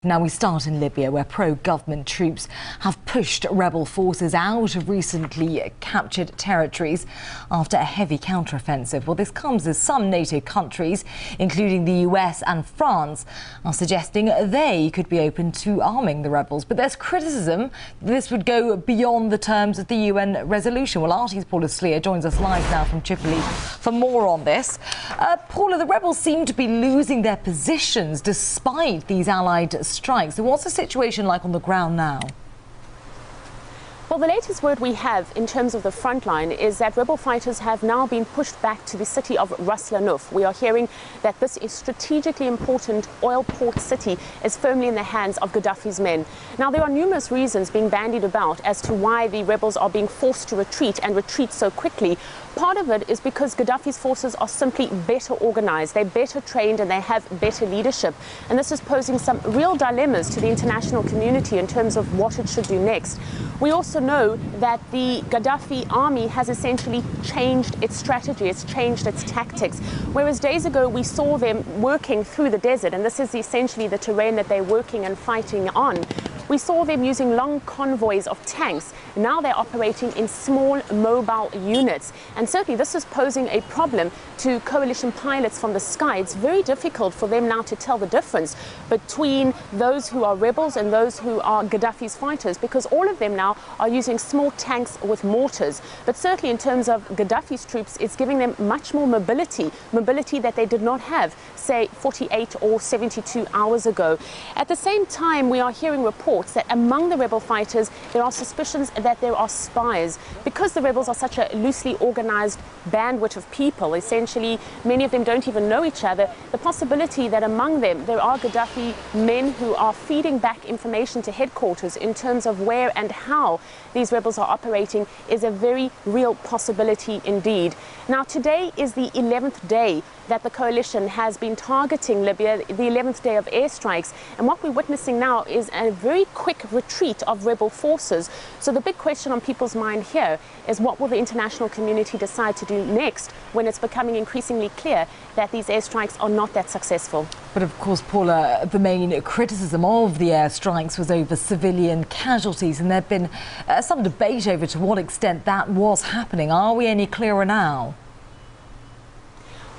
Now we start in Libya, where pro-government troops have pushed rebel forces out of recently captured territories after a heavy counteroffensive. Well, this comes as some NATO countries, including the US and France, are suggesting they could be open to arming the rebels. But there's criticism this would go beyond the terms of the UN resolution. Well, RT's Paula Sleer joins us live now from Tripoli for more on this. Paula, the rebels seem to be losing their positions despite these allied strikes. So what's the situation like on the ground now? Well, the latest word we have in terms of the front line is that rebel fighters have now been pushed back to the city of Ras Lanuf. We are hearing that this is strategically important oil port city is firmly in the hands of Gaddafi's men. Now, there are numerous reasons being bandied about as to why the rebels are being forced to retreat and retreat so quickly. Part of it is because Gaddafi's forces are simply better organized, they're better trained and they have better leadership. And this is posing some real dilemmas to the international community in terms of what it should do next. We also know that the Gaddafi army has essentially changed its strategy, it's changed its tactics. Whereas days ago we saw them working through the desert, and this is essentially the terrain that they're working and fighting on. We saw them using long convoys of tanks. Now they're operating in small mobile units. And certainly this is posing a problem to coalition pilots from the sky. It's very difficult for them now to tell the difference between those who are rebels and those who are Gaddafi's fighters, because all of them now are using small tanks with mortars. But certainly in terms of Gaddafi's troops, it's giving them much more mobility that they did not have, say, 48 or 72 hours ago. At the same time, we are hearing reports that among the rebel fighters there are suspicions that there are spies. Because the rebels are such a loosely organized bandwidth of people, essentially many of them don't even know each other, the possibility that among them there are Gaddafi men who are feeding back information to headquarters in terms of where and how these rebels are operating is a very real possibility indeed. Now, today is the 11th day that the coalition has been targeting Libya, the 11th day of airstrikes. And what we're witnessing now is a very quick retreat of rebel forces. So the big question on people's mind here is, what will the international community decide to do next when it's becoming increasingly clear that these airstrikes are not that successful? But of course, Paula, the main criticism of the airstrikes was over civilian casualties, and there'd been some debate over to what extent that was happening. Are we any clearer now?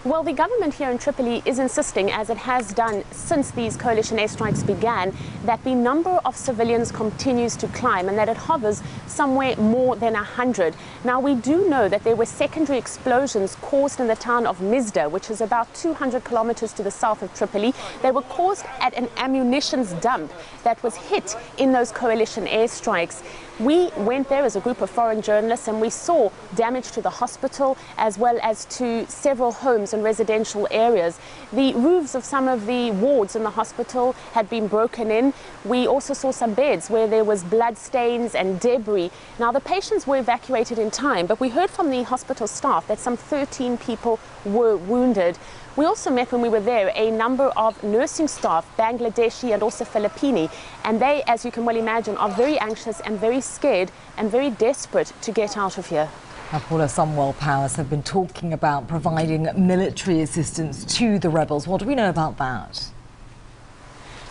Well, the government here in Tripoli is insisting, as it has done since these coalition airstrikes began, that the number of civilians continues to climb and that it hovers somewhere more than 100. Now, we do know that there were secondary explosions caused in the town of Mizda, which is about 200 kilometers to the south of Tripoli. They were caused at an ammunitions dump that was hit in those coalition airstrikes. We went there as a group of foreign journalists and we saw damage to the hospital as well as to several homes and residential areas. The roofs of some of the wards in the hospital had been broken in. We also saw some beds where there was blood stains and debris. Now, the patients were evacuated in time, but we heard from the hospital staff that some 13 people were wounded. We also met, when we were there, a number of nursing staff, Bangladeshi and also Filipino, and they, as you can well imagine, are very anxious and very scared and very desperate to get out of here. Now, Paula, some world powers have been talking about providing military assistance to the rebels. What do we know about that?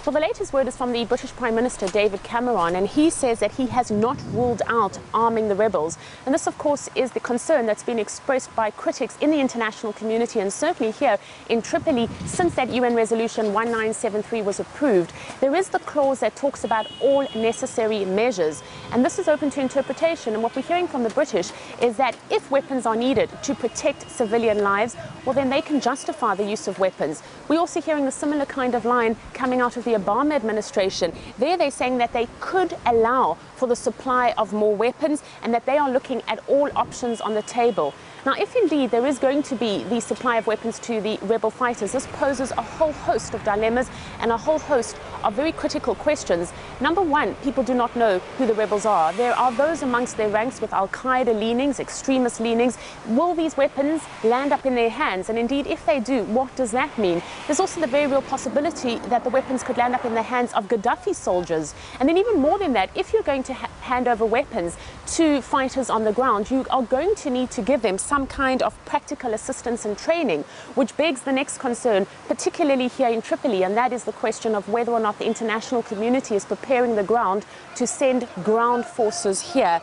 Well, the latest word is from the British Prime Minister David Cameron, and he says that he has not ruled out arming the rebels. And this, of course, is the concern that's been expressed by critics in the international community and certainly here in Tripoli since that UN resolution 1973 was approved. There is the clause that talks about all necessary measures, and this is open to interpretation. And what we're hearing from the British is that if weapons are needed to protect civilian lives, well, then they can justify the use of weapons. We're also hearing the similar kind of line coming out of the Obama administration. There they're saying that they could allow for the supply of more weapons and that they are looking at all options on the table. Now, if indeed there is going to be the supply of weapons to the rebel fighters, this poses a whole host of dilemmas and a whole host of very critical questions. Number one, people do not know who the rebels are. There are those amongst their ranks with Al-Qaeda leanings, extremist leanings. Will these weapons land up in their hands? And indeed, if they do, what does that mean? There's also the very real possibility that the weapons could land up in the hands of Gaddafi soldiers. And then even more than that, if you're going to hand over weapons to fighters on the ground, you are going to need to give them some some kind of practical assistance and training, which begs the next concern, particularly here in Tripoli, and that is the question of whether or not the international community is preparing the ground to send ground forces here.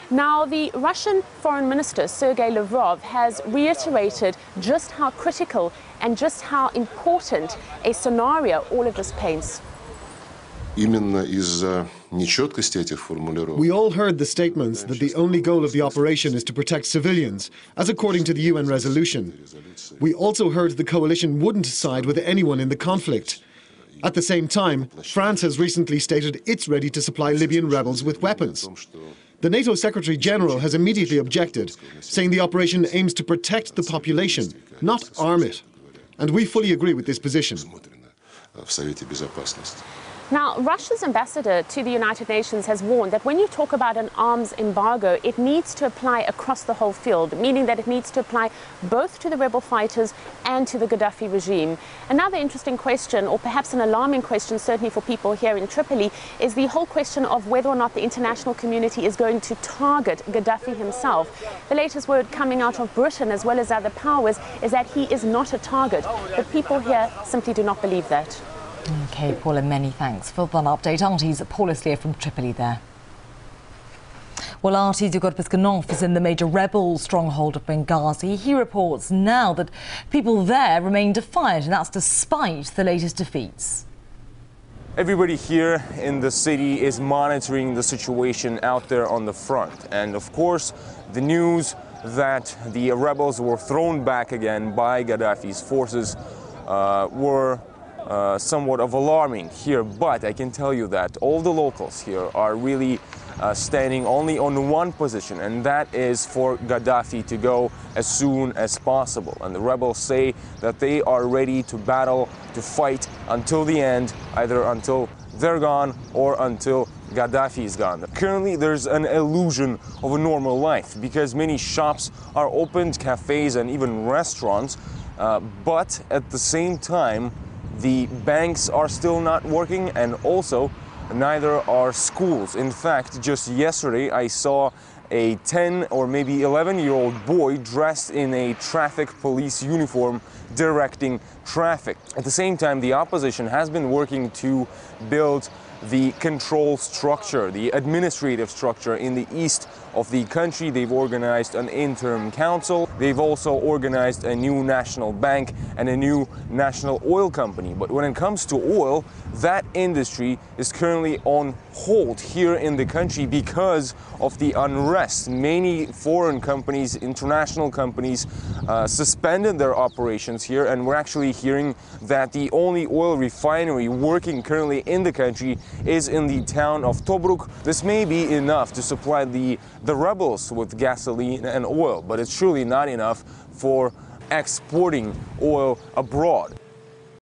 Now, the Russian Foreign Minister, Sergei Lavrov, has reiterated just how critical and just how important a scenario all of this paints. We all heard the statements that the only goal of the operation is to protect civilians, as according to the UN resolution. We also heard the coalition wouldn't side with anyone in the conflict. At the same time, France has recently stated it's ready to supply Libyan rebels with weapons. The NATO Secretary General has immediately objected, saying the operation aims to protect the population, not arm it. And we fully agree with this position. Now, Russia's ambassador to the United Nations has warned that when you talk about an arms embargo, it needs to apply across the whole field, meaning that it needs to apply both to the rebel fighters and to the Gaddafi regime. Another interesting question, or perhaps an alarming question, certainly for people here in Tripoli, is the whole question of whether or not the international community is going to target Gaddafi himself. The latest word coming out of Britain, as well as other powers, is that he is not a target. But people here simply do not believe that. OK, Paula, many thanks for that update. Artie's Paula Sleer from Tripoli there. Well, Artie Dugorpeskanov is in the major rebel stronghold of Benghazi. He reports now that people there remain defiant, and that's despite the latest defeats. Everybody here in the city is monitoring the situation out there on the front. And of course, the news that the rebels were thrown back again by Gaddafi's forces were somewhat of alarming here, but I can tell you that all the locals here are really standing only on one position, and that is for Gaddafi to go as soon as possible. And the rebels say that they are ready to battle, to fight until the end, either until they're gone or until Gaddafi is gone. Currently, there's an illusion of a normal life because many shops are opened, cafes and even restaurants, but at the same time, the banks are still not working, and also neither are schools. In fact, just yesterday I saw a 10 or maybe 11-year-old boy dressed in a traffic police uniform directing traffic. At the same time, the opposition has been working to build the control structure, the administrative structure in the east of the country. They've organized an interim council. They've also organized a new national bank and a new national oil company. But when it comes to oil, that industry is currently on hold here in the country because of the unrest. Many foreign companies, international companies, suspended their operations here, and we're actually hearing that the only oil refinery working currently in the country is in the town of Tobruk. This may be enough to supply the rebels with gasoline and oil, but it's surely not enough for exporting oil abroad.